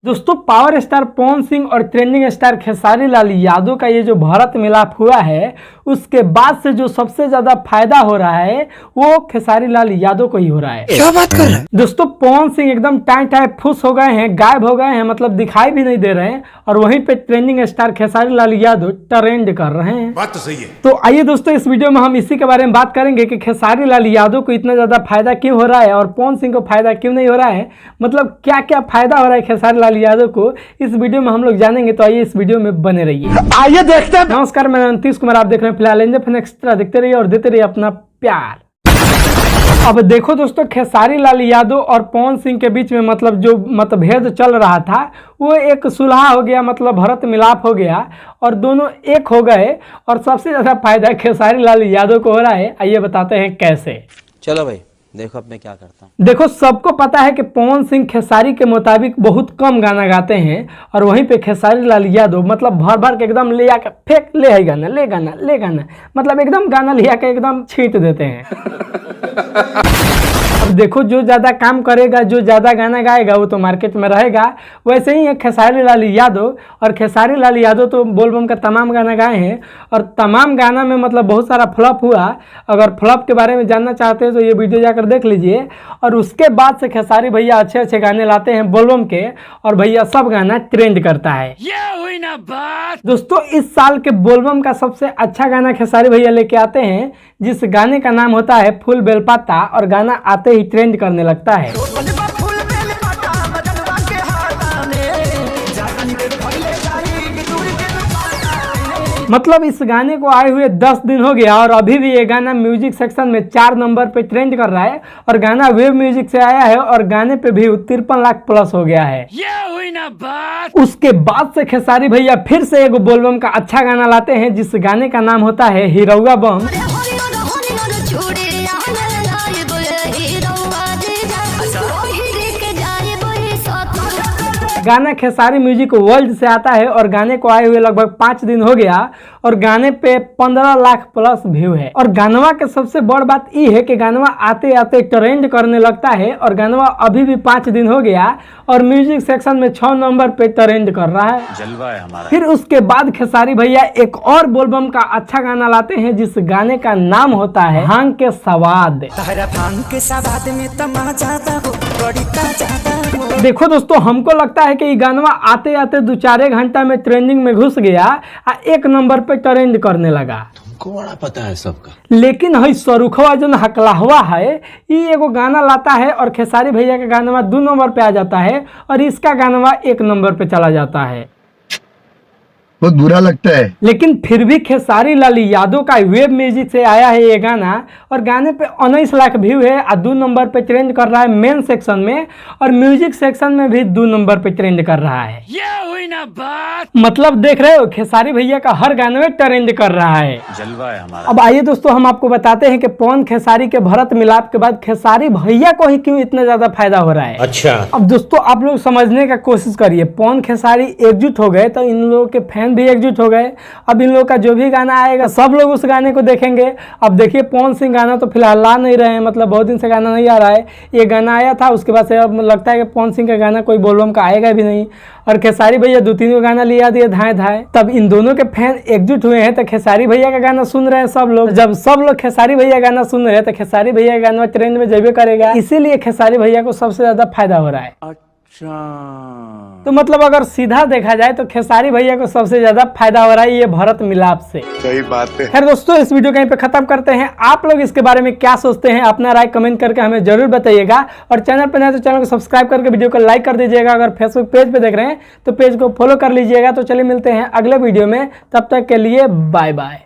दोस्तों power star Pawan Singh और trending star Khesari Lal Yadav का ये जो भारत मिलाप हुआ है उसके बाद से जो सबसे ज्यादा फायदा हो रहा है वो खेसारी लाल यादव को ही हो रहा है। क्या बात कर रहे हैं दोस्तों पवन सिंह एकदम टाइम फुस हो गए हैं, गायब हो गए हैं, मतलब दिखाई भी नहीं दे रहे हैं और वहीं पे trending star Khesari Lal Yadav trend कर रहे हैं। बात तो सही है। तो आइए दोस्तों इस वीडियो में हम इसी के बारे में बात करेंगे कि खेसारी लाल यादव को इतना ज्यादा फायदा क्यों हो रहा है और पवन सिंह को फायदा क्यों नहीं हो रहा है, मतलब क्या क्या फायदा हो रहा है खेसारी लाल यादव को इस वीडियो में हम लोग जानेंगे। तो आइए इस वीडियो में बने रहिए, आइए देखते हैं। नमस्कार, मैं नीतीश कुमार, आप देख रहे हैं फिलहाल एनजे एक्स्ट्रा। देखते रहिए और देते रहिए अपना प्यार। अब देखो दोस्तों, खेसारी लाल यादव और पवन सिंह के बीच में मतलब जो मतभेद चल रहा था वो एक सुलह हो गया, मतलब भारत मिलाप हो गया और दोनों एक हो गए और सबसे ज्यादा फायदा खेसारी लाल यादव को हो रहा है। आइए बताते हैं कैसे। चलो भाई देखो अब मैं क्या करता हूँ। देखो सबको पता है कि पवन सिंह खेसारी के मुताबिक बहुत कम गाना गाते हैं और वहीं पे खेसारी लाल यादव मतलब भर भर के एकदम ले आकर फेंक ले है गाना, ले गाना ले गाना, मतलब एकदम गाना ले आकर एकदम छींट देते हैं। अब देखो जो ज्यादा काम करेगा, जो ज्यादा गाना गाएगा वो तो मार्केट में रहेगा। वैसे ही है खेसारी लाल यादव, और खेसारी लाल यादव तो बोलबम का तमाम गाना गाए हैं और तमाम गाना में मतलब बहुत सारा फ्लॉप हुआ। अगर फ्लॉप के बारे में जानना चाहते हैं तो ये वीडियो जाकर देख लीजिए। और उसके बाद से खेसारी भैया अच्छे अच्छे गाने लाते हैं बोलबम के और भैया सब गाना ट्रेंड करता है। ये हुई ना बात। दोस्तों इस साल के बोलबम का सबसे अच्छा गाना खेसारी भैया लेके आते हैं जिस गाने का नाम होता है फूल बेलपाता, और गाना आते ही ट्रेंड करने लगता है। मतलब इस गाने को आए हुए 10 दिन हो गया और अभी भी ये गाना म्यूजिक सेक्शन में 4 नंबर पे ट्रेंड कर रहा है और गाना वेब म्यूजिक से आया है और गाने पे भी 53 लाख प्लस हो गया है। ये हुई ना बात। उसके बाद से खेसारी भैया फिर से एक बोलबम का अच्छा गाना लाते हैं जिस गाने का नाम होता है हिरौआ बम। गाना खेसारी म्यूजिक वर्ल्ड से आता है और गाने को आए हुए लगभग 5 दिन हो गया और गाने पे 15 लाख प्लस व्यू है। और गानवा के सबसे बड़ बात ये है कि गानवा आते आते ट्रेंड करने लगता है और गानवा अभी भी 5 दिन हो गया और म्यूजिक सेक्शन में 6 नंबर पे ट्रेंड कर रहा है। जलवा है हमारा। फिर फिर उसके बाद खेसारी भैया एक और बोलबम का अच्छा गाना लाते हैं जिस गाने का नाम होता है भांग के सवाद। देखो दोस्तों हमको लगता है कि ये गानवा आते आते 2-4 घंटा में ट्रेंडिंग में घुस गया और 1 नंबर पे ट्रेंड करने लगा। तुमको बड़ा पता है सबका। लेकिन हई सरुखवा जो हकलाहवा है ये एगो गाना लाता है और खेसारी भैया का गानवा 2 नंबर पे आ जाता है और इसका गानवा 1 नंबर पे चला जाता है। बहुत बुरा लगता है। लेकिन फिर भी खेसारी लाल यादव का वेब म्यूजिक से आया है ये गाना और गाने पे 19 लाख व्यू है और 2 नंबर पे ट्रेंड कर रहा है मेन सेक्शन में और म्यूजिक सेक्शन में भी 2 नंबर पे ट्रेंड कर रहा है। ये हुई ना बात। मतलब देख रहे हो खेसारी भैया का हर गाने में ट्रेंड कर रहा है। जलवा है हमारा। अब आइए दोस्तों हम आपको बताते हैं कि पवन खेसारी के भारत मिलाप के बाद खेसारी भैया को ही क्यों इतना ज्यादा फायदा हो रहा है। अच्छा अब दोस्तों आप लोग समझने का कोशिश करिए, पवन खेसारी एकजुट हो गए तो इन लोगों के फैन भी एकजुट हो गए। अब इन लोगों का जो भी गाना आएगा सब लोग उस गाने को देखेंगे। अब देखिए पवन सिंह गाना तो फिलहाल ला नहीं रहे हैं, मतलब बहुत दिन से गाना नहीं आ रहा है। ये गाना आया था उसके बाद से अब लगता है कि पवन सिंह का गाना कोई बोलबम का आएगा भी नहीं और खेसारी भैया 2-3 गाना लिया दिए धाए धाए। तब इन दोनों के फैन एकजुट हुए हैं तो खेसारी भैया का गाना सुन रहे हैं सब लोग। जब सब लोग खेसारी भैया गाना सुन रहे हैं तो खेसारी भैया का गाना ट्रेंड में जबे करेगा, इसीलिए खेसारी भैया को सबसे ज्यादा फायदा हो रहा है। अच्छा तो मतलब अगर सीधा देखा जाए तो खेसारी भैया को सबसे ज्यादा फायदा हो रहा है ये भारत मिलाप से। सही बात है। खैर दोस्तों इस वीडियो कहीं पे खत्म करते हैं। आप लोग इसके बारे में क्या सोचते हैं अपना राय कमेंट करके हमें जरूर बताइएगा और चैनल पर नए तो चैनल को सब्सक्राइब करके वीडियो को लाइक कर दीजिएगा। अगर फेसबुक पेज पे देख रहे हैं तो पेज को फॉलो कर लीजिएगा। तो चलिए मिलते हैं अगले वीडियो में, तब तक के लिए बाय बाय।